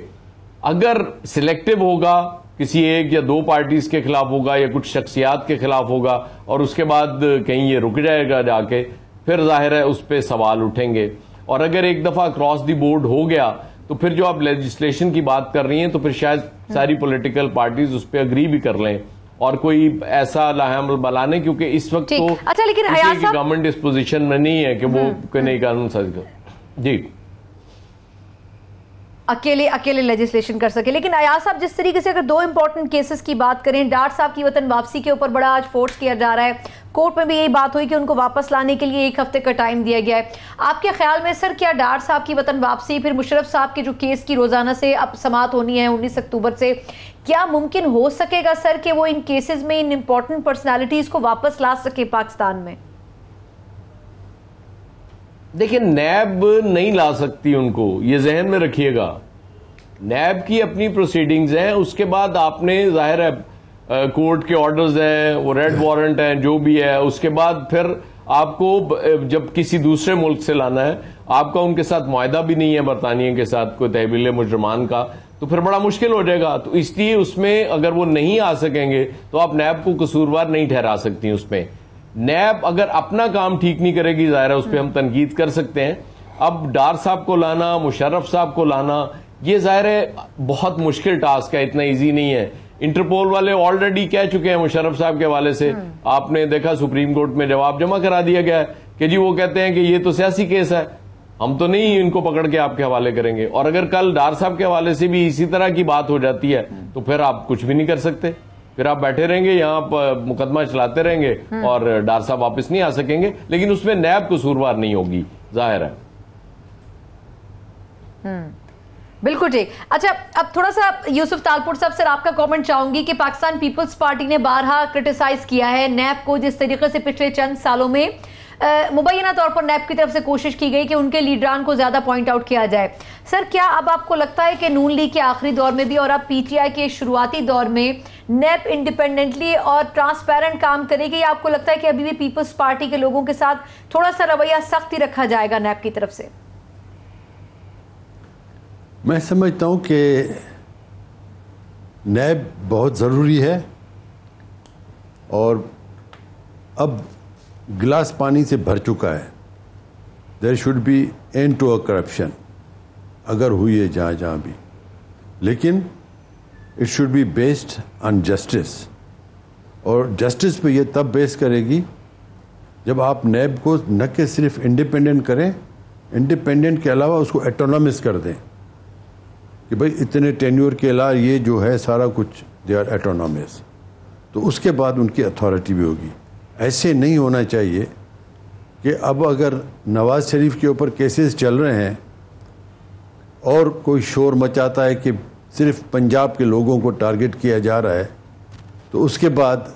अगर सिलेक्टिव होगा, किसी एक या दो पार्टीज के खिलाफ होगा या कुछ शख्सियात के खिलाफ होगा, और उसके बाद कहीं ये रुक जाएगा जाके, फिर जाहिर है उस पर सवाल उठेंगे। और अगर एक दफा क्रॉस द बोर्ड हो गया, तो फिर जो आप लेजिस्लेशन की बात कर रही हैं, तो फिर शायद सारी पॉलिटिकल पार्टीज उस पर अग्री भी कर लें और कोई ऐसा लाहमल बलाने, क्योंकि इस वक्त तो अच्छा, लेकिन गवर्नमेंट इस पोजीशन में नहीं है कि वो कोई नई कानून साज कर जी अकेले लेजिस्लेशन कर सके। लेकिन अयाज साहब, जिस तरीके से अगर दो इंपॉर्टेंट केसेस की बात करें, डार साहब की वतन वापसी के ऊपर बड़ा आज फोर्स किया जा रहा है, कोर्ट में भी यही बात हुई कि उनको वापस लाने के लिए 1 हफ्ते का टाइम दिया गया है। आपके ख्याल में सर, क्या डार साहब की वतन वापसी, फिर मुशर्रफ साहब के जो केस की रोजाना से अब समाअत होनी है 19 अक्टूबर से, क्या मुमकिन हो सकेगा सर कि वो इन केसेस में इन इंपॉर्टेंट पर्सनैलिटीज को वापस ला सके पाकिस्तान में? देखिए, नैब नहीं ला सकती उनको, ये जहन में रखिएगा। नैब की अपनी प्रोसीडिंग्स हैं, उसके बाद आपने जाहिर है कोर्ट के ऑर्डर्स हैं, वो रेड वारंट हैं, जो भी है, उसके बाद फिर आपको जब किसी दूसरे मुल्क से लाना है, आपका उनके साथ मुआहदा भी नहीं है बरतानिया के साथ कोई तहवील मुजरमान का, तो फिर बड़ा मुश्किल हो जाएगा। तो इसलिए उसमें अगर वो नहीं आ सकेंगे तो आप नैब को कसूरवार नहीं ठहरा सकती। उसमें नैब अगर अपना काम ठीक नहीं करेगी, जाहिर है उस पर हम तनकीद कर सकते हैं। अब डार साहब को लाना, मुशर्रफ साहब को लाना, ये जाहिर है बहुत मुश्किल टास्क है, इतना इजी नहीं है। इंटरपोल वाले ऑलरेडी कह चुके हैं मुशर्रफ साहब के हवाले से, आपने देखा सुप्रीम कोर्ट में जवाब जमा करा दिया गया है कि जी वो कहते हैं कि ये तो सियासी केस है, हम तो नहीं इनको पकड़ के आपके हवाले करेंगे। और अगर कल डार साहब के हवाले से भी इसी तरह की बात हो जाती है, तो फिर आप कुछ भी नहीं कर सकते, फिर आप बैठे रहेंगे यहाँ पर मुकदमा चलाते रहेंगे और डार साहब वापस नहीं आ सकेंगे। लेकिन उसमें नैब कसूरवार नहीं होगी, जाहिर है। बिल्कुल ठीक। अच्छा, अब थोड़ा सा यूसुफ तालपुर साहब, सर आपका कमेंट चाहूंगी कि पाकिस्तान पीपल्स पार्टी ने बारहा क्रिटिसाइज किया है नैब को, जिस तरीके से पिछले चंद सालों में मुबैना तौर पर नैब की तरफ से कोशिश की गई कि उनके लीडरान को ज्यादा पॉइंट आउट किया जाए। सर, क्या अब आपको लगता है कि नून लीग के आखिरी दौर में भी और अब पीटीआई के शुरुआती दौर में नैब इंडिपेंडेंटली और ट्रांसपेरेंट काम करेगी, या आपको लगता है कि अभी भी पीपल्स पार्टी के लोगों के साथ थोड़ा सा रवैया सख्त ही रखा जाएगा नैब की तरफ से? मैं समझता हूं कि नैब बहुत ज़रूरी है और अब गिलास पानी से भर चुका है। There should be end to a corruption, अगर हुई है जहाँ जहाँ भी, लेकिन it should be based on justice. और जस्टिस पे ये तब बेस करेगी जब आप नैब को न कि सिर्फ इंडिपेंडेंट करें, इंडिपेंडेंट के अलावा उसको एटोनॉमस कर दें कि भाई इतने टेन्योर के अलावा ये जो है सारा कुछ दे आर एटोनॉमस, तो उसके बाद उनकी अथॉरिटी भी होगी। ऐसे नहीं होना चाहिए कि अब अगर नवाज़ शरीफ के ऊपर केसेस चल रहे हैं और कोई शोर मचाता है कि सिर्फ पंजाब के लोगों को टारगेट किया जा रहा है, तो उसके बाद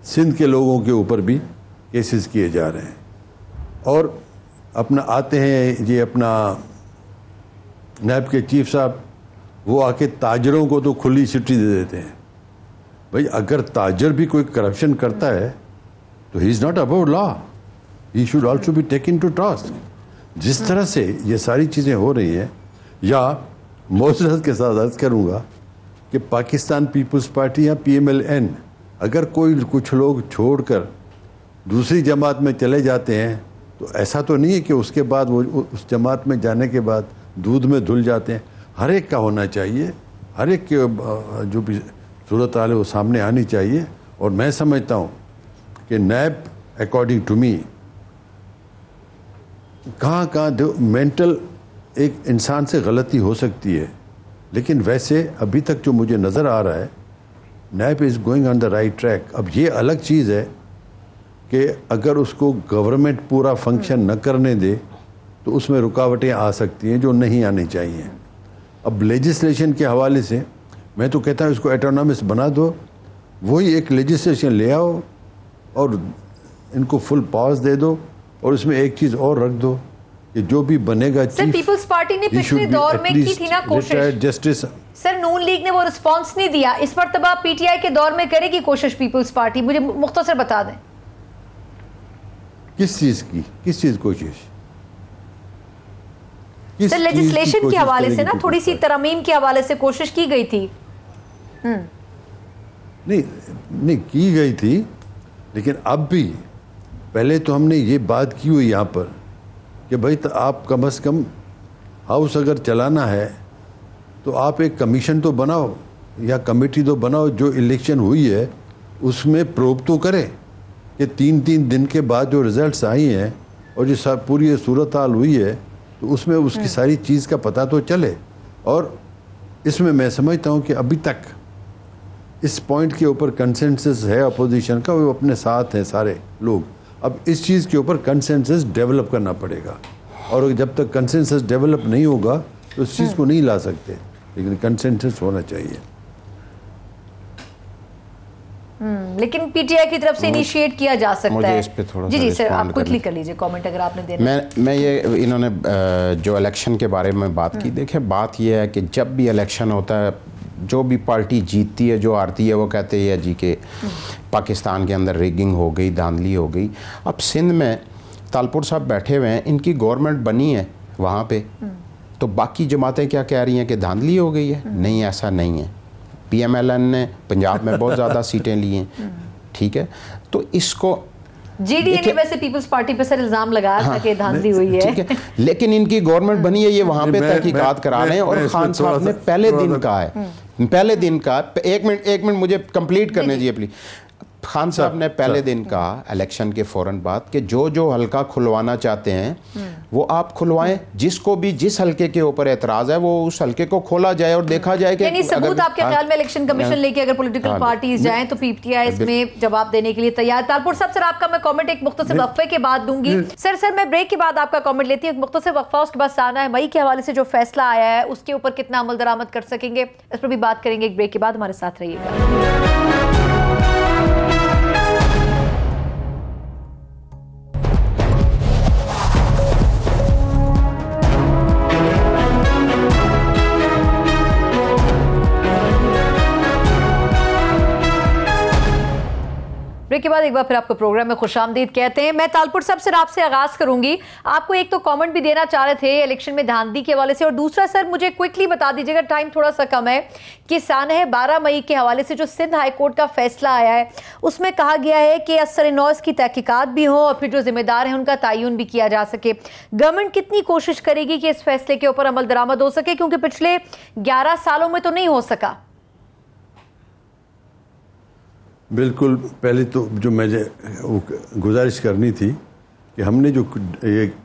सिंध के लोगों के ऊपर भी केसेस किए जा रहे हैं। और अपना आते हैं ये अपना नैब के चीफ साहब, वो आके ताजरों को तो खुली चिट्ठी दे देते हैं। भाई अगर ताजर भी कोई करप्शन करता है तो he is not about law, he should also be taken to task. जिस तरह से ये सारी चीज़ें हो रही हैं, या मौजरत के साथ अर्ज करूँगा कि पाकिस्तान पीपल्स पार्टी या PMLN अगर कोई कुछ लोग छोड़कर दूसरी जमात में चले जाते हैं तो ऐसा तो नहीं है कि उसके बाद वो उस जमात में जाने के बाद दूध में धुल जाते हैं। हर एक का होना चाहिए, हर एक के जो भी सूरत हाल है वो सामने आनी चाहिए। और मैं समझता हूँ कि नैब अकॉर्डिंग टू मी कहाँ मेंटल एक इंसान से गलती हो सकती है, लेकिन वैसे अभी तक जो मुझे नज़र आ रहा है NAB is going on the right track. अब ये अलग चीज़ है कि अगर उसको गवर्नमेंट पूरा फंक्शन न करने दे तो उसमें रुकावटें आ सकती हैं जो नहीं आनी चाहिए। अब लेजिस्लेशन के हवाले से मैं तो कहता हूँ इसको एटोनॉमस बना दो, वही एक लेजिस्लेशन ले आओ और इनको फुल पावर्स दे दो। और इसमें एक चीज़ और रख दो कि जो भी बनेगा सर, पीपल्स पार्टी ने पिछले दौर में की थी ना कोशिश, जस्टिस सर नून लीग ने वो रिस्पांस नहीं दिया। इस मर्तबा PTI के दौर में करेगी कोशिश पीपल्स पार्टी? मुझे मुख्तसर बता दें किस चीज़ की, किस चीज़ कोशिश? सर लेजिस्लेशन के हवाले से ना थोड़ी सी तरमीम के हवाले से कोशिश की गई थी। नहीं की गई थी, लेकिन अब भी पहले तो हमने ये बात की हुई यहाँ पर कि भाई तो आप कम से कम हाउस अगर चलाना है तो आप एक कमीशन तो बनाओ या कमेटी तो बनाओ जो इलेक्शन हुई है उसमें प्रोब तो करें कि 3-3 दिन के बाद जो रिजल्ट्स आई हैं और जो पूरी सूरत हाल हुई है तो उसमें उसकी सारी चीज़ का पता तो चले। और इसमें मैं समझता हूँ कि अभी तक इस पॉइंट के ऊपर कंसेंसस है अपोजिशन का, वो अपने साथ हैं सारे लोग। अब इस चीज़ के ऊपर कंसेंसस डेवलप करना पड़ेगा, और जब तक कंसेंसस डेवलप नहीं होगा तो उस चीज़ को नहीं ला सकते, लेकिन कंसेंसस होना चाहिए। लेकिन PTI की तरफ से इनिशिएट किया जा सकता मुझे है। इस पे थोड़ा जी सर, आप क्विकली कर लीजिए कमेंट अगर आपने देना। मैं ये इन्होंने जो इलेक्शन के बारे में बात की, देखिए बात ये है कि जब भी इलेक्शन होता है जो भी पार्टी जीतती है जो हारती है वो कहते हैं जी कि पाकिस्तान के अंदर रिगिंग हो गई, धांधली हो गई। अब सिंध में तालपुर साहब बैठे हुए हैं, इनकी गवर्नमेंट बनी है वहाँ पे, तो बाकी जमातें क्या कह रही हैं कि धांधली हो गई है? नहीं, ऐसा नहीं है। PMLN ने पंजाब में बहुत ज़्यादा सीटें ली हैं, ठीक है। तो इसको JDA ने वैसे पीपल्स पार्टी पे सर इल्जाम लगाया था कि धांधली हुई है, ठीक है, लेकिन इनकी गवर्नमेंट बनी है, ये वहाँ पे तहकीकात करा रहे हैं। और खान साहब ने पहले दिन कहा है, पहले दिन का एक मिनट मुझे कंप्लीट करने दीजिए प्लीज। खान साहब ने पहले दिन कहा इलेक्शन के फौरन बाद कि जो हल्का खुलवाना चाहते हैं वो आप खुलवाएं, जिसको भी जिस हल्के के ऊपर एतराज है वो उस हल्के को खोला जाए और देखा जाए कि यानी सबूत आपके ख्याल में इलेक्शन कमीशन लेके अगर पॉलिटिकल पार्टीज जाएं तो PTI इसमें जवाब देने के लिए तैयार। तालपुर साहब, सर आपका मैं कमेंट एक मुख्तसर वक्फे के बाद दूंगी। सर मैं ब्रेक के बाद आपका कमेंट लेती हूँ, एक मुख्तसर वक्फा, उसके बाद साना है मई के हवाले से जो फैसला आया है उसके ऊपर कितना अमल दरामद कर सकेंगे, इस पर भी बात करेंगे एक ब्रेक के बाद। हमारे साथ रहिएगा। ब्रेक के बाद एक बार फिर आपको प्रोग्राम में खुशामदीद कहते हैं। मैं तालपुर साहब सर आपसे आगाज करूंगी। आपको एक तो कमेंट भी देना चाह रहे थे इलेक्शन में धांधली के हवाले से, और दूसरा सर मुझे क्विकली बता दीजिएगा, टाइम थोड़ा सा कम है, कि सानह 12 मई के हवाले से जो सिंध हाई कोर्ट का फैसला आया है उसमें कहा गया है कि असर-ए-नौस की तहकीकात भी हो और फिर जो जिम्मेदार हैं उनका तयन भी किया जा सके। गवर्नमेंट कितनी कोशिश करेगी कि इस फैसले के ऊपर अमल दरामद हो सके, क्योंकि पिछले 11 सालों में तो नहीं हो सका? बिल्कुल, पहले तो जो मुझे गुजारिश करनी थी कि हमने जो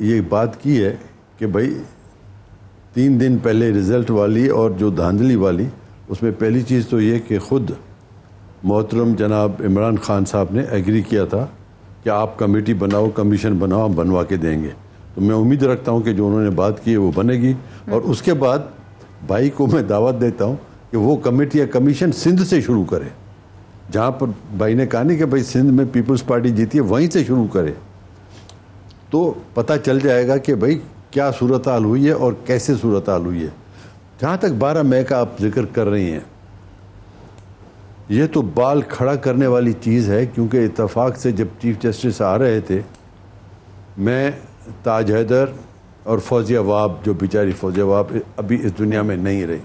ये बात की है कि भाई 3 दिन पहले रिज़ल्ट वाली और जो धांधली वाली, उसमें पहली चीज़ तो ये कि ख़ुद मोहतरम जनाब इमरान खान साहब ने एग्री किया था कि आप कमेटी बनाओ, कमीशन बनाओ, हम बनवा के देंगे। तो मैं उम्मीद रखता हूँ कि जो उन्होंने बात की है वो बनेगी। और उसके बाद भाई को मैं दावत देता हूँ कि वो कमेटी या कमीशन सिंध से शुरू करे, जहाँ पर भाई ने कहा नहीं कि भाई सिंध में पीपल्स पार्टी जीती है, वहीं से शुरू करे, तो पता चल जाएगा कि भाई क्या सूरत हाल हुई है और कैसे सूरत हाल हुई है। जहाँ तक 12 मई का आप जिक्र कर रही हैं, ये तो बाल खड़ा करने वाली चीज़ है, क्योंकि इत्तेफाक से जब चीफ जस्टिस आ रहे थे, मैं ताज हैदर और फौजिया वाब, जो बेचारी फौजिया वाब अभी इस दुनिया में नहीं रही,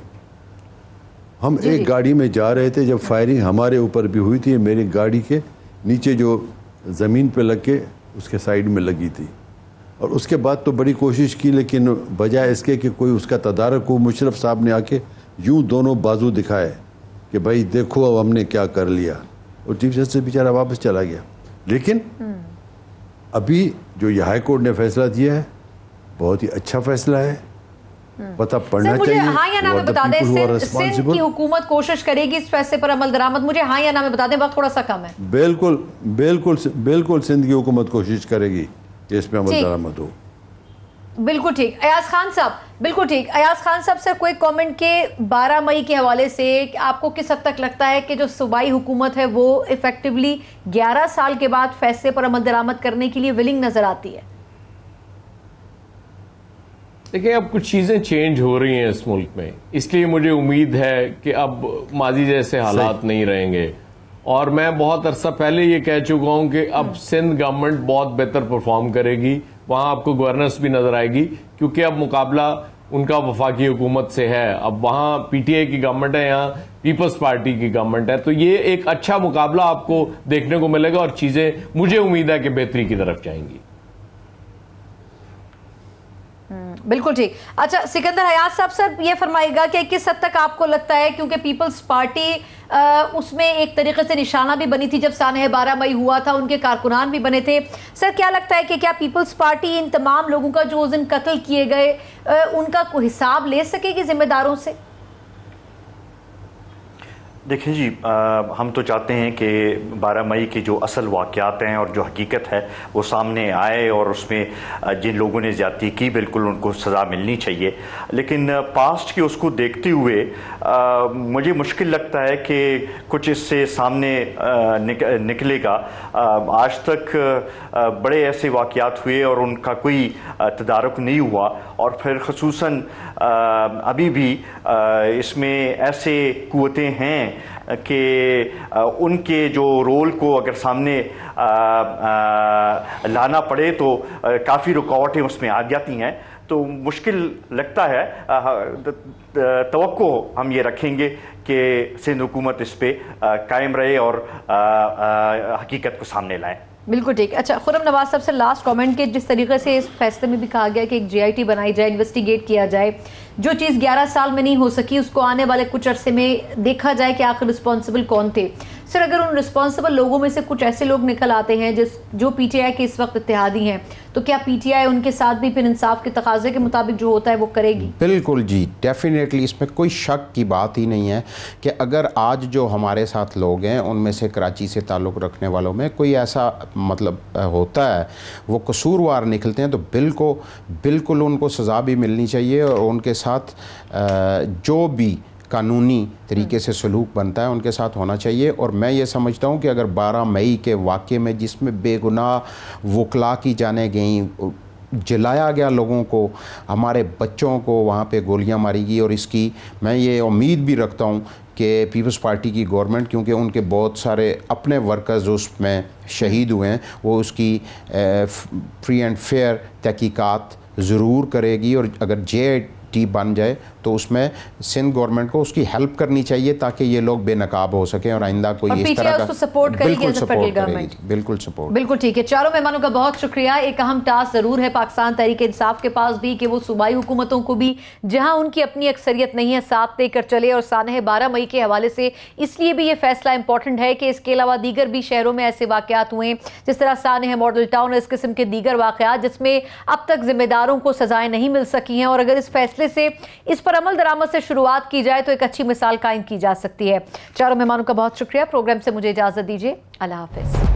हम एक गाड़ी में जा रहे थे जब फायरिंग हमारे ऊपर भी हुई थी। मेरी गाड़ी के नीचे जो ज़मीन पे लग के उसके साइड में लगी थी, और उसके बाद तो बड़ी कोशिश की, लेकिन बजाय इसके कि कोई उसका तदारक हो, मुशर्रफ साहब ने आके यूं दोनों बाजू दिखाए कि भाई देखो अब हमने क्या कर लिया, और चीफ जस्टिस बेचारा वापस चला गया। लेकिन अभी जो ये हाई कोर्ट ने फैसला दिया है, बहुत ही अच्छा फैसला है, पता पड़ना चाहिए। हाँ या ना में बता दें, सिंध की हुकूमत कोशिश करेगी इस फैसले पर अमल दरामद? मुझे हाँ या ना में बता दें, वक्त थोड़ा सा कम है। बिल्कुल बिल्कुल बिल्कुल सिंध की हुकूमत कोशिश करेगी कि इस पे अमल दरामद हो। बिल्कुल ठीक। अयाज खान साहब, बिल्कुल ठीक। अयाज खान साहब से कोई कमेंट के 12 मई के हवाले से आपको किस हद तक लगता है कि जो सूबाई हुकूमत है वो इफेक्टिवली 11 साल के बाद फैसले पर अमल दरामद करने के लिए विलिंग नजर आती है? देखिए, अब कुछ चीज़ें चेंज हो रही हैं इस मुल्क में, इसलिए मुझे उम्मीद है कि अब माजी जैसे हालात नहीं रहेंगे। और मैं बहुत अरसा पहले ये कह चुका हूं कि अब सिंध गवर्नमेंट बहुत बेहतर परफॉर्म करेगी, वहां आपको गवर्नेंस भी नजर आएगी, क्योंकि अब मुकाबला उनका वफाकी हुकूमत से है। अब वहां पीटीआई की गवर्नमेंट है, यहाँ पीपल्स पार्टी की गवर्नमेंट है, तो ये एक अच्छा मुकाबला आपको देखने को मिलेगा और चीजें मुझे उम्मीद है कि बेहतरी की तरफ जाएंगी। बिल्कुल ठीक। अच्छा, सिकंदर हयात साहब, सर ये फरमाएगा कि किस हद तक आपको लगता है, क्योंकि पीपल्स पार्टी उसमें एक तरीके से निशाना भी बनी थी जब सानह 12 मई हुआ था, उनके कारकुनान भी बने थे, सर क्या लगता है कि क्या पीपल्स पार्टी इन तमाम लोगों का जो उस दिन कत्ल किए गए उनका कोई हिसाब ले सकेगी जिम्मेदारों से? देखिए जी, हम तो चाहते हैं कि 12 मई के जो असल वाक़यात हैं और जो हकीकत है वो सामने आए, और उसमें जिन लोगों ने ज़्यादती की बिल्कुल उनको सज़ा मिलनी चाहिए। लेकिन पास्ट की उसको देखते हुए मुझे मुश्किल लगता है कि कुछ इससे सामने निकलेगा। आज तक बड़े ऐसे वाक़यात हुए और उनका कोई तदारुक नहीं हुआ, और फिर ख़ुसूसन अभी भी इसमें ऐसे कुव्वतें हैं कि उनके जो रोल को अगर सामने लाना पड़े तो काफ़ी रुकावटें उसमें आ जाती हैं। तो मुश्किल लगता है, तवक्को हम ये रखेंगे कि सिंध हुकूमत इस पे कायम रहे और हकीकत को सामने लाए। बिल्कुल ठीक। अच्छा, खुर्रम नवाज साहब से लास्ट कमेंट के जिस तरीके से इस फैसले में भी कहा गया कि एक जीआईटी बनाई जाए, इन्वेस्टिगेट किया जाए, जो चीज़ 11 साल में नहीं हो सकी उसको आने वाले कुछ अरसे में देखा जाए कि आखिर रिस्पॉन्सिबल कौन थे। सर, अगर उन रिस्पॉन्सिबल लोगों में से कुछ ऐसे लोग निकल आते हैं जो पीटीआई के इस वक्त इत्तेहादी हैं, तो क्या पीटीआई उनके साथ भी फिर इंसाफ के तकाजे के मुताबिक जो होता है वो करेगी? बिल्कुल जी, डेफिनेटली, इसमें कोई शक की बात ही नहीं है कि अगर आज जो हमारे साथ लोग हैं उनमें से कराची से ताल्लुक़ रखने वालों में कोई ऐसा मतलब होता है, वो कसूरवार निकलते हैं, तो बिल्कुल उनको सज़ा भी मिलनी चाहिए, और उनके साथ जो भी कानूनी तरीके से सलूक बनता है उनके साथ होना चाहिए। और मैं ये समझता हूँ कि अगर 12 मई के वाक़े में जिसमें बेगुनाह वकला की जाने गई, जलाया गया लोगों को, हमारे बच्चों को वहाँ पे गोलियाँ मारी गई, और इसकी मैं ये उम्मीद भी रखता हूँ कि पीपल्स पार्टी की गवर्नमेंट, क्योंकि उनके बहुत सारे अपने वर्कर्स उसमें शहीद हुए हैं, वो उसकी फ्री एंड फेयर तहकीकात ज़रूर करेगी, और अगर JIT बन जाए तो उसमें सिंध गवर्नमेंट को उसकी हेल्प करनी चाहिए ताकि ये लोग बेनकाब हो सकें और आइंदा कोई इस तरह का सपोर्ट करेगी गवर्नमेंट। बिल्कुल सपोर्ट। बिल्कुल ठीक है, चारों मेहमानों का बहुत शुक्रिया। एक अहम टास्क जरूर है पाकिस्तान तहरीक इंसाफ के पास भी कि वो सूबाई हुकूमतों को भी जहां उनकी अपनी अक्सरियत नहीं है साथ लेकर चले। और सानह 12 मई के हवाले से इसलिए भी ये फैसला इंपॉर्टेंट है कि इसके अलावा दीगर भी शहरों में ऐसे वाकयात हुए जिस तरह सानह मॉडल टाउन, इस किस्म के दीगर वाकयात जिसमें अब तक जिम्मेदारों को सजाएं नहीं मिल सकी हैं। और अगर इस फैसले से इस पर अमल दरामद से शुरुआत की जाए तो एक अच्छी मिसाल कायम की जा सकती है। चारों मेहमानों का बहुत शुक्रिया। प्रोग्राम से मुझे इजाजत दीजिए, अल्लाह हाफिज।